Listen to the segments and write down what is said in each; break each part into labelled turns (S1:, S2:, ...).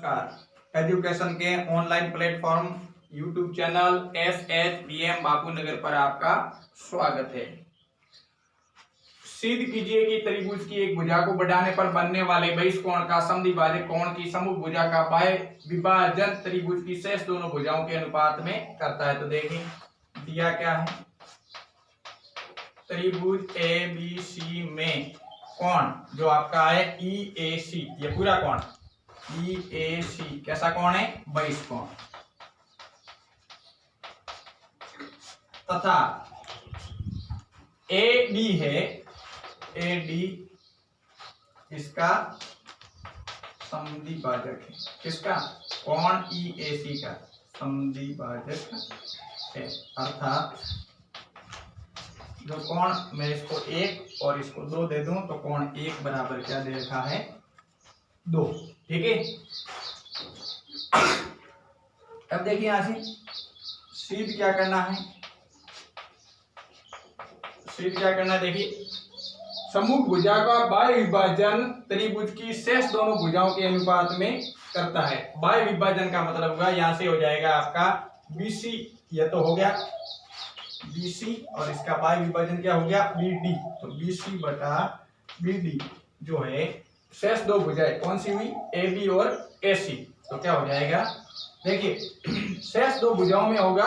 S1: नमस्कार। एजुकेशन के online platform YouTube channel SHBM Bapunagar पर आपका स्वागत है। सिद्ध कीजिए कि त्रिभुज की एक भुजा को बढ़ाने पर बनने वाले बहिष कोण का समद्विभाजक कोण की समूह भुजा का बाह्य विभाजन त्रिभुज की शेष दोनों भुजाओं के अनुपात में करता है। तो देखिए दिया क्या है, त्रिभुज ABC में कोण जो आपका है EAC, ये पूरा कोण EAC कैसा कोण है, बहिष कोण, तथा AD है, AD इसका समद्विभाजक है। किसका? कोण EAC का समद्विभाजक है। अर्थात जो कोण मैं इसको 1 और इसको 2 दे दूं तो कोण 1 बराबर क्या दे रखा है, 2। ठीक है। अब देखिए यहां से सिद्ध क्या करना है, सिद्ध क्या करना है, देखिए समूह भुजा का बाह्य विभाजन त्रिभुज की शेष दोनों भुजाओं के अनुपात में करता है। बाह्य विभाजन का मतलब होगा यहां से हो जाएगा आपका BC, यह तो हो गया BC, और इसका बाह्य विभाजन क्या हो गया, BD। तो BC बटा BD जो है शेष दो भुजाएं कौन सी हुई, AB और AC। तो क्या हो जाएगा, देखिए शेष दो भुजाओं में होगा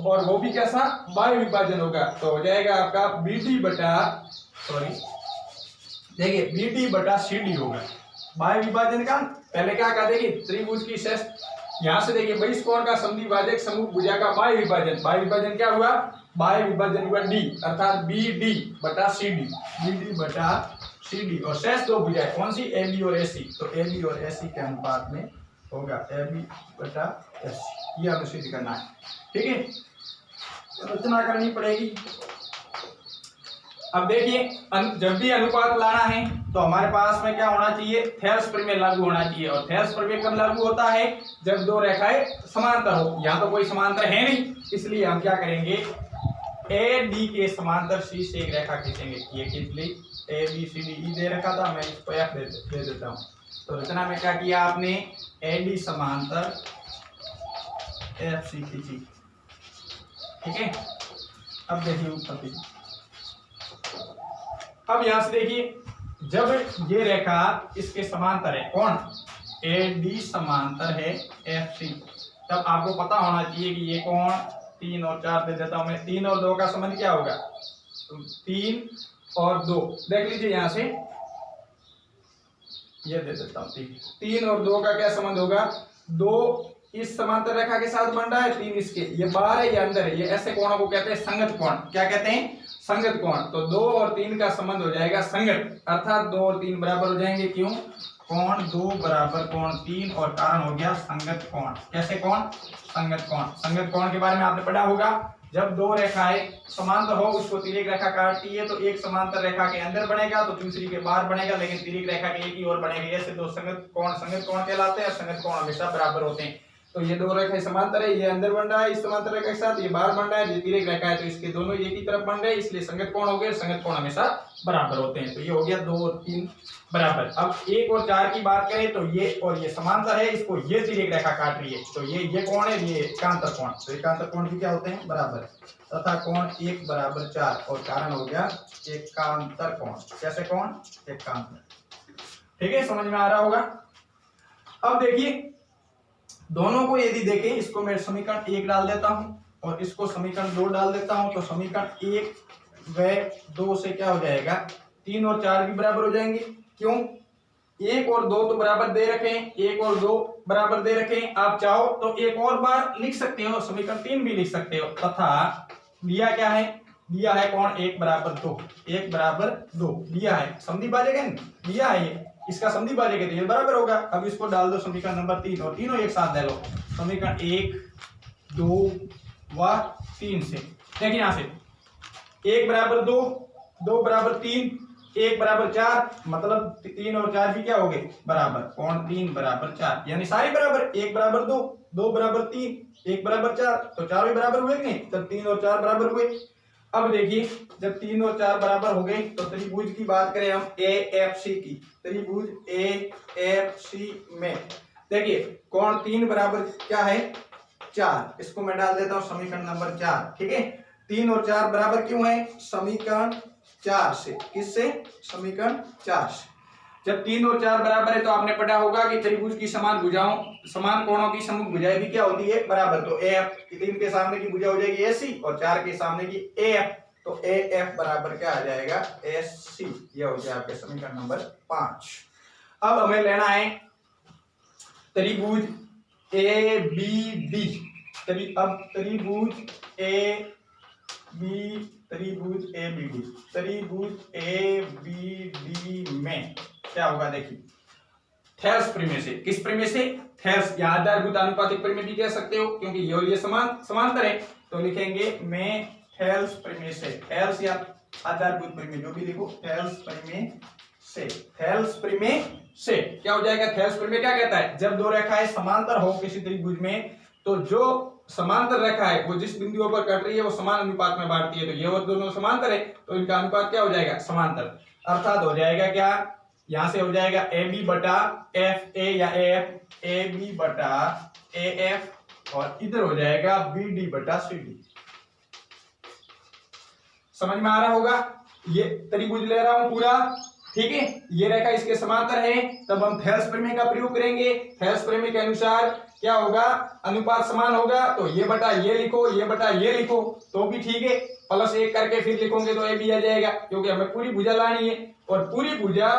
S1: और वो भी कैसा, बाह्य विभाजन होगा। तो हो जाएगा आपका BD बटा देखिए BD बटा CD होगा। बाह्य विभाजन का पहले क्या कहा, देखिए त्रिभुज की शेष, यहां से देखिए बहिष कोण का समद्विभाजक समूह भुजा का बाह्य विभाजन, बाह्य विभाजन क्या हुआ, बाह्य विभाजन हुआ D, अर्थात BD बटा CD, BD बटा CD, और शेष दो भुजाएं कौन सी, AB और AC। तो AB और AC के अनुपात में होगा AB बटा AC। ये हमें सिद्ध करना है। ठीक है, रचना करनी पड़ेगी। अब देखिए जब भी अनुपात लाना है तो हमारे पास में क्या होना चाहिए, थेल्स प्रमेय लागू होना चाहिए। और थेल्स प्रमेय कब लागू होता है, जब दो रेखाएं समांतर हो। यहाँ तो कोई समांतर है नहीं, इसलिए हम क्या करेंगे, AD के समांतर C से एक रेखा खींचेंगे। ये खींच ली, ABCDE दे रखा था, मैं इसको F दे देता हूँ। तो रचना में क्या किया आपने, AD समांतर FC खींची। ठीक है, अब देखिए उत्पत्ति। अब यहां से देखिए जब ये रेखा इसके समांतर है, कौन, AD समांतर है FC, तब आपको पता होना चाहिए कि ये कोण 3 और 4 दे देता हूं मैं। 3 और 2 का संबंध क्या होगा, तो 3 और 2 देख लीजिए, यहां से ये दे देता हूं 3 और 2 का क्या संबंध होगा, 2 इस समांतर रेखा के साथ बन रहा है, 3 इसके, ये बाहर है ये अंदर है। ये ऐसे कोणों को कहते हैं संगत कोण। क्या कहते हैं, संगत कोण। तो 2 और 3 का संबंध हो जाएगा संगत, अर्थात 2 और 3 बराबर हो जाएंगे। क्यों, कोण 2 बराबर कोण 3, और कारण हो गया संगत कोण। कैसे कोण, संगत कोण। संगत कोण के बारे में आपने पढ़ा होगा, जब दो रेखाएं समांतर हो उसको तिर्यक रेखा काटती है तो एक समांतर रेखा के अंदर बनेगा तो दूसरी के बाहर बनेगा, लेकिन तिर्यक रेखा के एक ही ओर बनेगी। ऐसे दो संगत कोण कहलाते हैं। संगत कोण हमेशा बराबर होते हैं। तो ये दो रेखाएं समांतर है, ये अंदर बन रहा है इस समांतर रेखा के साथ, ये बाहर बन रहा है, ये तिर्यक रेखा है, तो इसके दोनों एक ही तरफ बन रहे हैं, इसलिए संगत कोण हो गए। संगत कोण हमेशा बराबर होते हैं। तो ये हो गया 2 और 3 बराबर। अब 1 और 4 की बात करें तो ये और ये समांतर है, इसको ये तिर्यक रेखा काट रही है, तो ये कोण है, ये एकांतर कोण। तो एकांतर कोण भी क्या होते हैं, बराबर, तथा कोण 1 बराबर 4, और कारण हो गया एकांतर कोण। कैसे कोण, एकांतर। ठीक है, समझ में आ रहा होगा। अब देखिए दोनों को यदि देखें, इसको मैं समीकरण 1 डाल देता हूं और इसको समीकरण 2 डाल देता हूं, तो समीकरण 1 व 2 से क्या हो जाएगा, 3 और 4 भी बराबर हो जाएंगे। क्यों, 1 और 2 तो बराबर दे रखे हैं, 1 और 2 बराबर दे रखे हैं। आप चाहो तो एक और बार लिख सकते हो, समीकरण 3 भी लिख सकते हो। तथा दिया क्या है, दिया है कोण 1 बराबर 2, 1 बराबर 2 दिया है, समद्विभाजक है, दिया है ये, इसका समद्विभाजक है तो ये बराबर होगा। अब इसको डाल दो समीकरण नंबर 3, और तीनों एक साथ डालो, समीकरण 1, 2 व 3 से। देखिए यहां से 1 बराबर 2, 2 बराबर 3, 1 बराबर 4, मतलब 3 और 4 भी क्या हो गए, बराबर। कोण 3 बराबर 4, यानी सारे बराबर। 1 बराबर 2, 2 बराबर 3, 1 बराबर 4, तो चारों बराबर हुए कि नहीं, तब 3 और 4 बराबर हुए। अब देखिए जब 3 और 4 बराबर हो गए तो त्रिभुज की बात करें हम AFC की, त्रिभुज AFC में देखिए कोण 3 बराबर क्या है 4, इसको मैं डाल देता हूं समीकरण नंबर 4। ठीक है, 3 और 4 बराबर क्यों है समीकरण 4 से, किससे समीकरण 4 से। जब 3 और 4 बराबर है तो आपने पढ़ा होगा कि त्रिभुज की समान भुजाओं समान कोणों की सम्मुख भुजाएं भी क्या होती है बराबर। तो AF 3 के सामने की भुजा हो जाएगी AC और 4 के सामने की AF, तो AF बराबर क्या आ जाएगा SC। ये हो गया आपके समीकरण नंबर 5। अब हमें लेना है त्रिभुज ABD। अब त्रिभुज ABD में क्या होगा देखिए, थेल्स प्रमेय से। किस प्रमेय से थेल्स, या आधारभूत आनुपातिक प्रमेय भी कह सकते हो क्योंकि ये और ये समांतर है। तो लिखेंगे मैं थेल्स प्रमेय से, थेल्स या आधारभूत प्रमेय जो भी लिखो, थेल्स प्रमेय से। थेल्स प्रमेय से क्या हो जाएगा, थेल्स प्रमेय क्या कहता है, जब दो रेखाएं समांतर हो किसी त्रिभुज में तो जो समांतर रेखा है वो जिस बिंदुओं पर कट रही है वो समान अनुपात में बांटती है। तो ये और दोनों समांतर है तो इनका अनुपात क्या हो जाएगा समांतर, अर्थात हो जाएगा क्या, यहां से हो जाएगा AB बटा FA या AF, AB बटा AF और इधर हो जाएगा BD बटा CD। समझ में आ रहा होगा, ये त्रिभुज ले रहा हूं पूरा। ठीक है, ये रेखा इसके समांतर है, तब हम थेल्स प्रमेय का प्रयोग करेंगे। थेल्स प्रमेय के अनुसार क्या होगा, अनुपात समान होगा तो ये बटा ये लिखो, ये बटा ये लिखो तो भी ठीक है, +1 करके फिर लिखोगे तो AB आ जाएगा क्योंकि हमें पूरी भुजा लानी है। और पूरी भुजा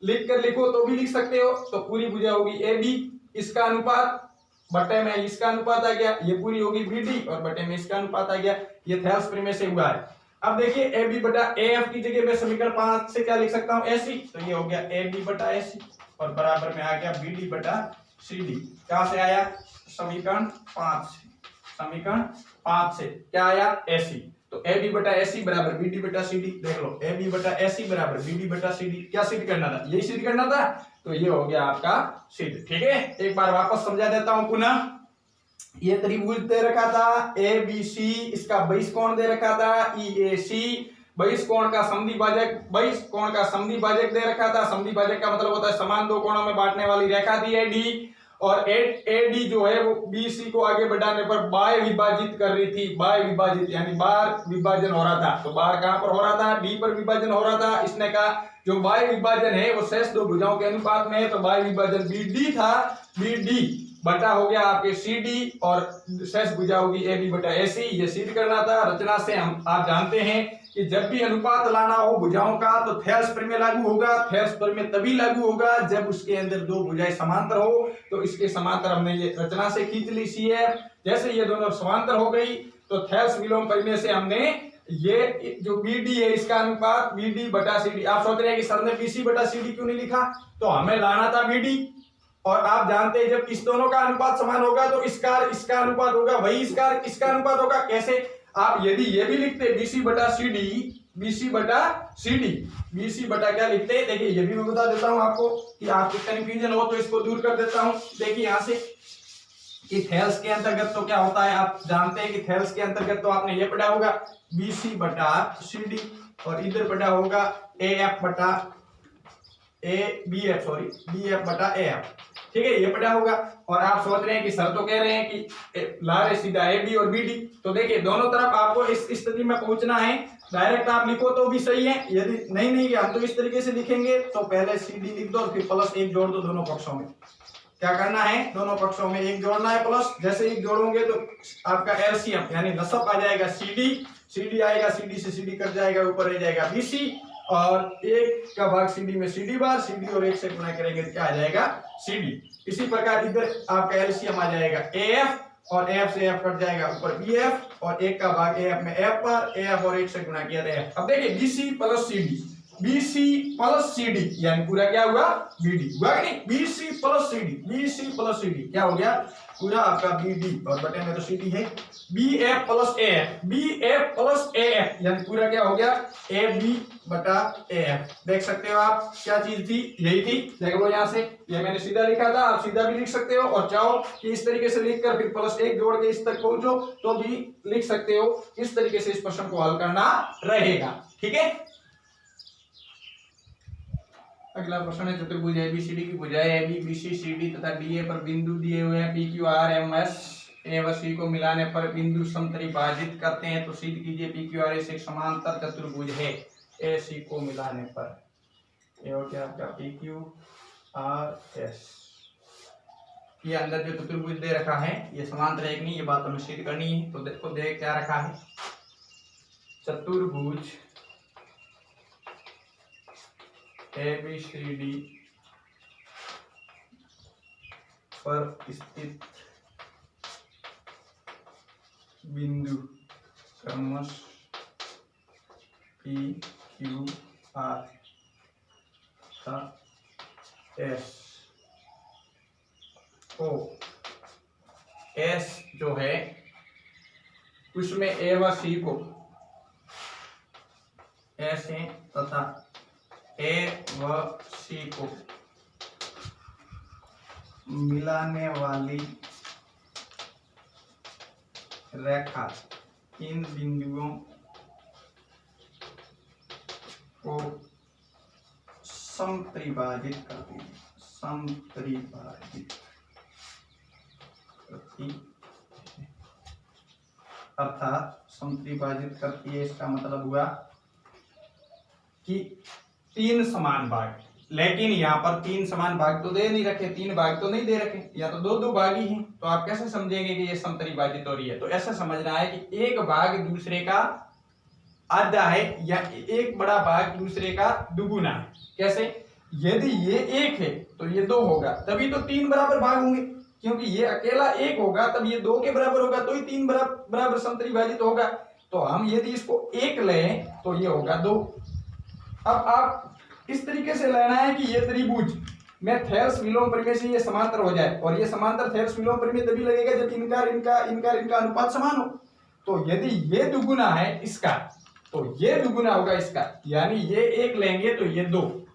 S1: लिख कर लिखो तो भी लिख सकते हो, तो पूरी भुजा होगी AB, इसका अनुपात बटे में इसका अनुपात आ गया, ये पूरी होगी BD और बटे में इसका अनुपात आ गया। ये थेल्स प्रमेय से हुआ है। अब देखिए AB बटा AF की जगह मैं समीकरण 5 से क्या लिख सकता हूं AC, तो ये हो गया AB बटा AC और बराबर में आ गया BD बटा CD। कहां से आया समीकरण 5 से, समीकरण 5 से क्या आया AC। तो AB बटा AC बराबर BD बटा CD। देख लो AB बटा AC बराबर BD बटा CD, क्या सिद्ध करना था, यही सिद्ध करना था, तो ये हो गया आपका सिद्ध। ठीक है, एक बार वापस समझा देता हूं पुनः। ये त्रिभुज दे रखा था ABC, इसका बहिष कोण दे रखा था EAC, बहिष कोण का समद्विभाजक दे रखा था। समद्विभाजक का मतलब होता है समान दो कोणों में बांटने वाली रेखा थी AD, और AD जो है वो BC को आगे बढ़ाने पर बाय विभाजित कर रही थी। बाय विभाजित यानी बार विभाजन हो रहा था, तो बार कहां पर हो रहा था, D पर विभाजन हो रहा था। इसने कहा जो बाय विभाजन है वो शेष दो भुजाओं के अनुपात में है, तो बाय विभाजन BD था, BD बटा हो गया आपके CD और शेष भुजा होगी AB बटा AC। ये सिद्ध करना था। रचना से हम आप जानते हैं कि जब भी अनुपात लाना हो भुजाओं का तो थेल्स प्रमेय लागू होगा। थेल्स प्रमेय तभी लागू होगा जब उसके अंदर दो भुजाएं समांतर हो। तो इसके समांतर हमने ये रचना से खींच ली सी है। जैसे ये दोनों समांतर हो गई तो थेल्स विलोम प्रमेय से हमने ये जो BD है इसका अनुपात BD बटा CD। आप सोच रहे हैं कि सर ने BC बटा CD क्यों नहीं लिखा, तो हमें लाना था BD, और आप जानते हैं जब इस दोनों का अनुपात समान होगा तो इसका अनुपात होगा, वही इसका अनुपात होगा। कैसे, आप यदि ये भी लिखते BC बटा BC बटा क्या लिखते, देखिए ये भी मैं बता देता हूं आपको कि आपको कंफ्यूजन हो तो इसको दूर कर देता हूं। देखिए यहां से कि थेल्स के अंतर्गत तो क्या होता है, आप जानते हैं कि थेल्स के अंतर्गत तो आपने ये पढ़ा होगा BC बटा CD और इधर पढ़ा होगा BF बटा AF। ठीक है, ये पढ़ा होगा। और आप सोच रहे हैं कि सर तो कह रहे हैं कि ला रहे सीधा AB और BD, तो देखिए दोनों तरफ आपको इस स्थिति में पहुंचना है। डायरेक्ट आप लिखो तो भी सही है, यदि नहीं हम तो इस तरीके से लिखेंगे, तो पहले CD लिख दो और फिर +1 जोड़ दो दोनों पक्षों में। क्या करना है, दोनों पक्षों में 1 जोड़ना है प्लस। जैसे 1 जोड़ोगे तो आपका LCM यानी लसअप आ जाएगा CD आएगा, CD से CD कट जाएगा, ऊपर रह जाएगा BC और 1 का भाग CD में CD बार, CD और 1 से गुणा करेंगे तो क्या आ जाएगा CD। इसी प्रकार इधर आपका LCM आ जाएगा AF और AF से AF कट जाएगा, ऊपर BF और 1 का भाग AF में F पर, AF और 1 से गुणा किया था F। अब देखिए BC प्लस CD यानी पूरा क्या हुआ BD हुआ कि नहीं, BC प्लस CD क्या हो गया पूरा आपका BD और बटे में तो CD है। BF प्लस AF यानी पूरा क्या हो गया AB बटा AF। देख सकते हो आप क्या चीज थी, यही थी। देख लो यहाँ से, ये मैंने सीधा लिखा था, आप सीधा भी लिख सकते हो और चाहो कि इस तरीके से लिखकर फिर +1 जोड़ के इस तक पहुंचो तो भी लिख सकते हो। इस तरीके से इस प्रश्न को हल करना रहेगा। ठीक है, अगला प्रश्न है चतुर्भुज एबीसीडी की भुजाएं AB BC CD तथा DA पर बिंदु दिए हुए हैं PQRMS ए व C को मिलाने पर बिंदु समत्रिभाजित करते हैं। तो सिद्ध कीजिए PQRS एक समांतर चतुर्भुज है AC को मिलाने पर। ये हो गया आपका PQRS। ये अंदर जो चतुर्भुज दे रखा है ये समांतर है कि नहीं, ये बात हमें सिद्ध करनी है। तो देखो दे क्या रखा है, चतुर्भुज ABCD पर स्थित बिंदु क्रमश PQR तथा S को S जो है उसमें A व C को S है तथा A व C को मिलाने वाली रेखा इन बिंदुओं को समत्रिभाजित करती है। समत्रिभाजित करती अर्थात समत्रिभाजित करती है, इसका मतलब हुआ कि तीन समान भाग, लेकिन यहाँ पर तीन समान भाग तो दे नहीं रखे, तीन भाग तो नहीं दे रखे, या तो दो दो भाग ही हैं। तो आप कैसे समझेंगे कि ये समत्रिभाजित हो रही है? तो ऐसा समझना है कि एक भाग दूसरे का आधा है या एक बड़ा भाग दूसरे का दुगुना है। कैसे? यदि ये एक है तो ये दो होगा, तभी तो तीन बराबर भाग होंगे, क्योंकि ये अकेला एक होगा तब ये दो के बराबर होगा, तो ही तीन बराबर समत्रिभाजित होगा। तो हम यदि इसको एक लें तो ये होगा दो। अब आप इस तरीके से लेना है कि ये त्रिभुज में थेरस विलोम परिमेय से ये समांतर हो जाए, और ये समांतर थेरस विलोम परिमेय तभी लगेगा जब इनका अनुपात समान हो। तो यदि ये दुगुना है इसका तो ये दुगुना होगा इसका, यानी ये एक लेंगे तो ये दो,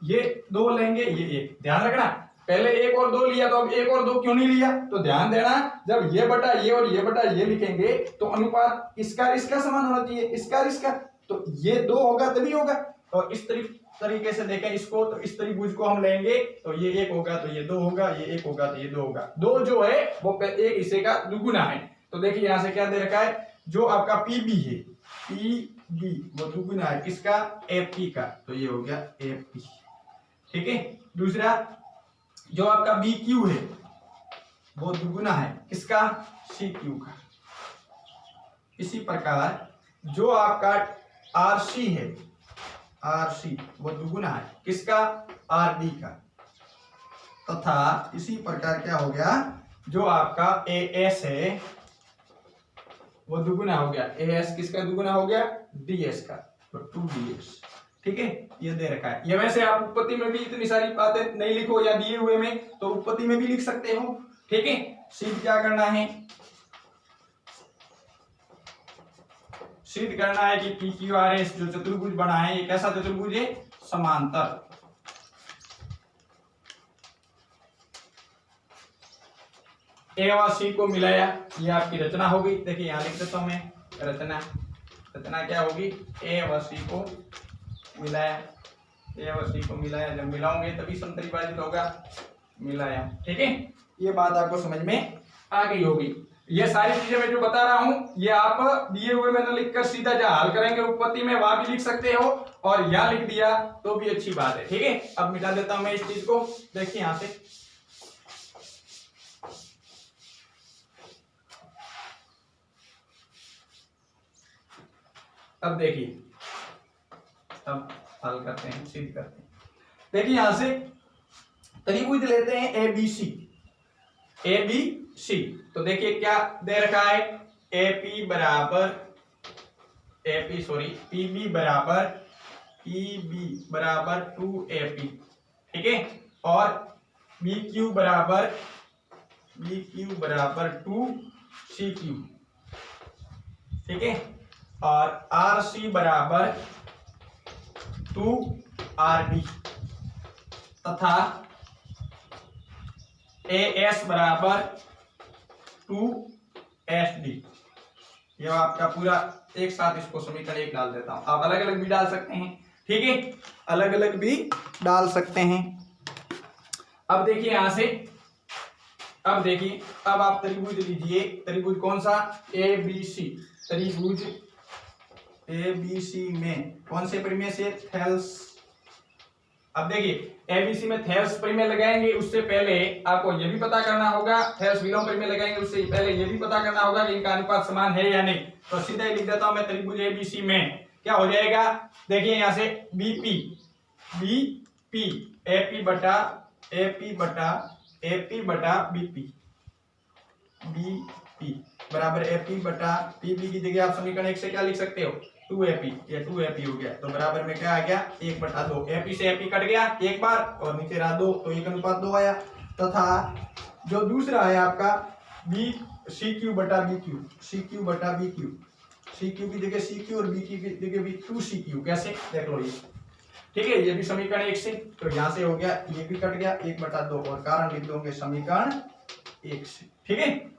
S1: ये दो लेंगे ये एक। ध्यान रखना, पहले एक और दो लिया तो अब एक और दो क्यों नहीं लिया? तो ध्यान देना, जब ये बटा ये और ये बटा ये लिखेंगे तो अनुपात इसका समान होना चाहिए, इसका, तो ये दो होगा तभी होगा। और इस तरीके से देखें इसको, तो इस त्रिभुज को हम लेंगे तो ये एक होगा तो ये दो होगा, ये एक होगा तो ये दो होगा। दो जो है वो एक हिस्से का दुगुना है। तो देखिए यहां से क्या दे रखा है, जो आपका PB है, PB वो दुगुना है किसका? AP का, तो ये हो गया AP। ठीक है। दूसरा जो आपका BQ है वो दुगुना है किसका? CQ का। इसी प्रकार जो आपका RC है, RC वो दुगुना है किसका? RD का। तथा इसी प्रकार क्या हो गया, जो आपका AS है वो दुगुना हो गया, AS किसका दुगुना हो गया? DS का, तो 2DS। ठीक है, ये दे रखा है। ये वैसे आप उत्पत्ति में भी इतनी सारी बातें नहीं लिखो या दिए हुए में, तो उत्पत्ति में भी लिख सकते हो। ठीक है, सिद्ध क्या करना है? सिद्ध करना है कि PQRS जो चतुर्भुज बना है ये कैसा चतुर्भुज है? समांतर। A व C को मिलाया, ये आपकी रचना होगी। देखिए यहां लिख देता हूं मैं, रचना क्या होगी? A व C को मिलाया, A व C को मिलाया, जब मिलाओगे तभी समत्रिभाजित होगा, मिलाया। ठीक है, ये बात आपको समझ में आ गई होगी। ये सारी चीजें मैं जो बता रहा हूं ये आप दिए हुए में न लिखकर सीधा जहां हल करेंगे उत्पत्ति में वहां भी लिख सकते हो, और यहां लिख दिया तो भी अच्छी बात है। ठीक है, अब मिटा देता हूं मैं इस चीज को। देखिए यहां से अब देखिए, अब हल करते हैं, सिद्ध करते हैं। देखिए यहां से त्रिभुज लेते हैं ABC, तो देखिए क्या दे रखा है? PB बराबर PB बराबर 2AP। ठीक है, और BQ बराबर 2CQ। ठीक है, और RC बराबर 2RD तथा AS बराबर 2SD। ये आपका पूरा एक साथ इसको समीकरण एक डाल देता हूं, आप अलग अलग भी डाल सकते हैं। ठीक है, अलग अलग भी डाल सकते हैं। अब देखिए यहां से, अब देखिए, अब आप त्रिभुज लीजिए। त्रिभुज कौन सा? A B C. त्रिभुज ए बी सी में कौन से परिमेय से? थेल्स। अब देखिए एबीसी में थेल्स परिमेय लगाएंगे, उससे पहले आपको यह भी पता करना होगा, थेल्स विलोम परिमेय लगाएंगे उससे पहले यह भी पता करना होगा कि इनका अनुपात समान है या नहीं। तो सीधा ही लिख देता हूं मैं, त्रिभुज एबीसी में क्या हो जाएगा? देखिए यहां से बीपी एपी बटा बीपी बराबर एपी बटा पीबी की जगह आप समीकरण 1 से क्या लिख सकते हो? 2AP। ये 2AP हो गया, तो बराबर में क्या आ गया? 1/2। एपी से एपी कट गया एक बार और नीचे रहा 2, तो 1:2 आया। तथा जो दूसरा है आपका बी CQ बटा BQ, CQ बटा BQ, CQ की जगह CQ और BQ की जगह भी 2CQ। कैसे? देख लो ये, ठीक है, ये भी समीकरण 1 से, तो यहां से हो गया, ये भी कट गया 1/2 और कारण लिख दोगे समीकरण 1 से, ठीक है।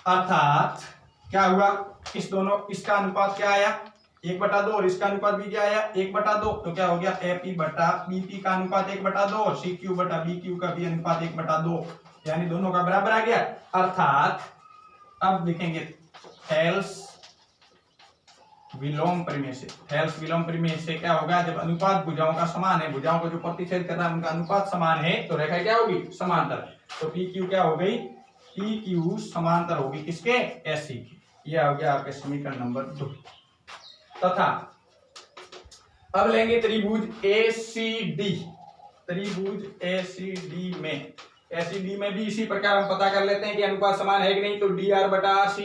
S1: अर्थात क्या हुआ? इस दोनों, इसका अनुपात क्या आया? 1/2 और इसका अनुपात भी क्या आया? 1/2। तो क्या हो गया? एपी बटा बीपी का अनुपात 1/2 और CQ बटा BQ का भी अनुपात 1/2, यानी दोनों का बराबर आ गया। अर्थात अब लिखेंगे थेल्स विलोम परिमेय से। थेल्स विलोम परिमेय से क्या होगा? जब अनुपात भुजाओं का समान है, भुजाओं को जो प्रतिच्छेद कर रहा है उनका अनुपात समान है, तो रेखा क्या होगी? समांतर। तो PQ क्या हो गई? PQ समांतर होगी किसके? SC की। यह हो गया आपके समीकरण नंबर 2। तथा अब लेंगे त्रिभुज ACD। त्रिभुज ACD में भी इसी प्रकार हम पता कर लेते हैं कि अनुपात समान है कि नहीं। तो dr बटा RC,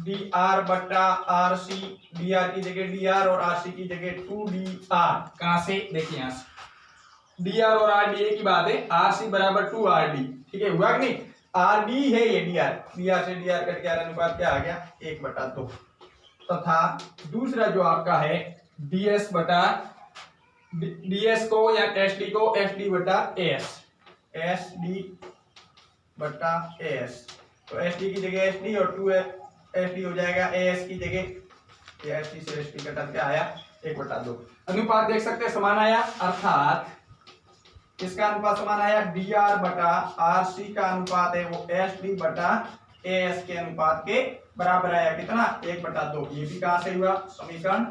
S1: dr बटा RC, dr की जगह dr और RC की जगह 2dr। कहां से? देखिए यहां से dr और rd एक ही बात है, RC बराबर 2rd, ठीक है, हुआ कि नहीं? rd है ये dr से dr कट गया, अनुपात क्या आ गया? 1/2। तथा दूसरा जो आपका है ds बटा ds को या SD को SD बटा AS, SD बटा AS, तो SD की जगह SD और 2SD हो जाएगा AS की जगह, ये SD से SD कटा क्या आया? 1/2। अनुपात देख सकते हैं समान आया, अर्थात इसका अनुपात समान आया। dr बटा RC का अनुपात है वो SD बटा AS के अनुपात के बराबर आया। कितना? 1/2। ये भी कहां से हुआ? समीकरण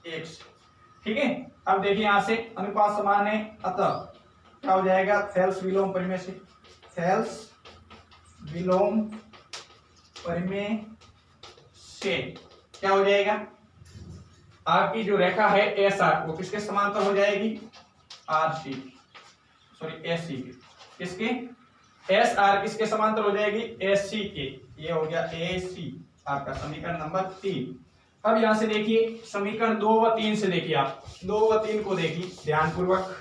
S1: 1 से, ठीक है। अब देखिए यहां से अनुपात समान है, अतः क्या हो जाएगा? थेल्स विलोम परिमेय से, थेल्स विलोम परिमेय से क्या हो जाएगा? आपकी जो रेखा है SR वो किसके समांतर हो जाएगी? RC, सॉरी SC के। किसके? SR किसके समांतर हो जाएगी? SC के। ये हो गया AC आपका समीकरण नंबर 3। अब यहां से देखिए समीकरण 2 व 3 से देखिए, आप 2 व 3 को देखिए ध्यानपूर्वक।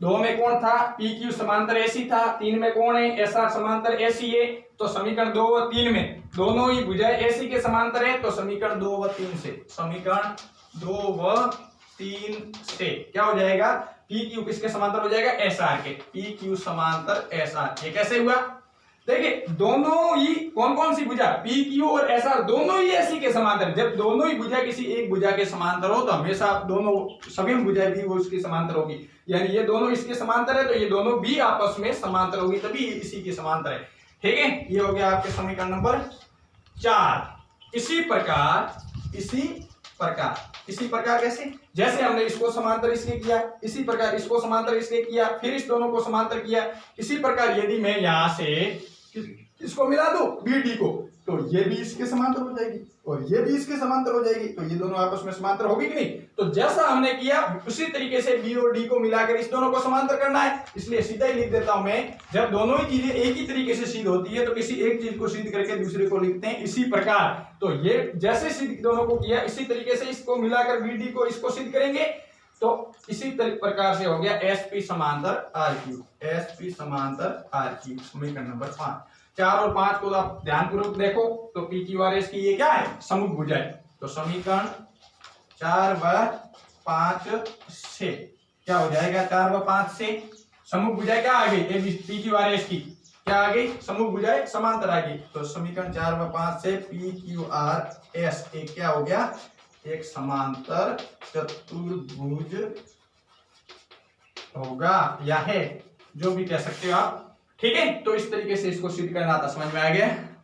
S1: 2 में कौन था? PQ समांतर AC था। 3 में कौन है? SR समांतर AC है। तो समीकरण 2 व 3 में दोनों ही भुजाएं AC के समांतर है, तो समीकरण 2 व 3 से, समीकरण 2 व 3 से क्या हो जाएगा? PQ किसके समांतर हो जाएगा? SR के। PQ समांतर SR। ये कैसे हुआ? देखिए दोनों ही कौन कौन सी भुजा? PQ और SR दोनों ही AC के समांतर। जब दोनों ही भुजा किसी एक भुजा के समांतर हो तो हमेशा दोनों सभी भुजाएं भी वो उसकी समांतर होगी, यानी ये दोनों इसके समांतर है तो ये दोनों भी आपस में समांतर होगी, तभी इसी के समांतर है, ठीक है। ये हो गया आपके समीकरण नंबर 4। इसी प्रकार कैसे? जैसे हमने इसको समांतर इसलिए किया, इसी प्रकार इसको समांतर इसलिए किया, फिर इस दोनों को समांतर किया। इसी प्रकार यदि मैं यहां से इसको मिला दो BD को, तो ये भी इसके समांतर हो जाएगी और ये भी इसके समांतर हो जाएगी, तो ये दोनों आपस में समांतर होगी कि नहीं? तो जैसा हमने किया उसी तरीके से B और D को मिलाकर इस दोनों को समांतर करना है। इसलिए सीधा ही लिख देता हूं मैं, जब दोनों ही चीजें एक ही तरीके से सिद्ध होती है तो किसी एक चीज को सिद्ध करके दूसरे को लिखते हैं इसी प्रकार। तो ये जैसे सिद्ध दोनों को किया इसी तरीके से इसको मिलाकर BD को इसको सिद्ध करेंगे, तो इसी प्रकार से हो गया SP समांतर RQ, SP समांतर RQ, समीकरण नंबर 5। 4 और 5 को आप ध्यानपूर्वक देखो तो PQ और S की ये क्या है? समुख भुजाएं। तो समीकरण 4 व 5 से क्या हो जाएगा? 4 व 5 से समुख भुजाएं क्या आ गई? PQ और S की क्या आ गई? समुख भुजाएं समांतर आ गई। तो समीकरण 4 व 5 से PQ और S एक क्या हो गया? एक समांतर चतुर्भुज होगा या है, जो भी कह सकते हो आप। ठीक है, तो इस तरीके से इसको सिद्ध करना था। समझ में आ गया?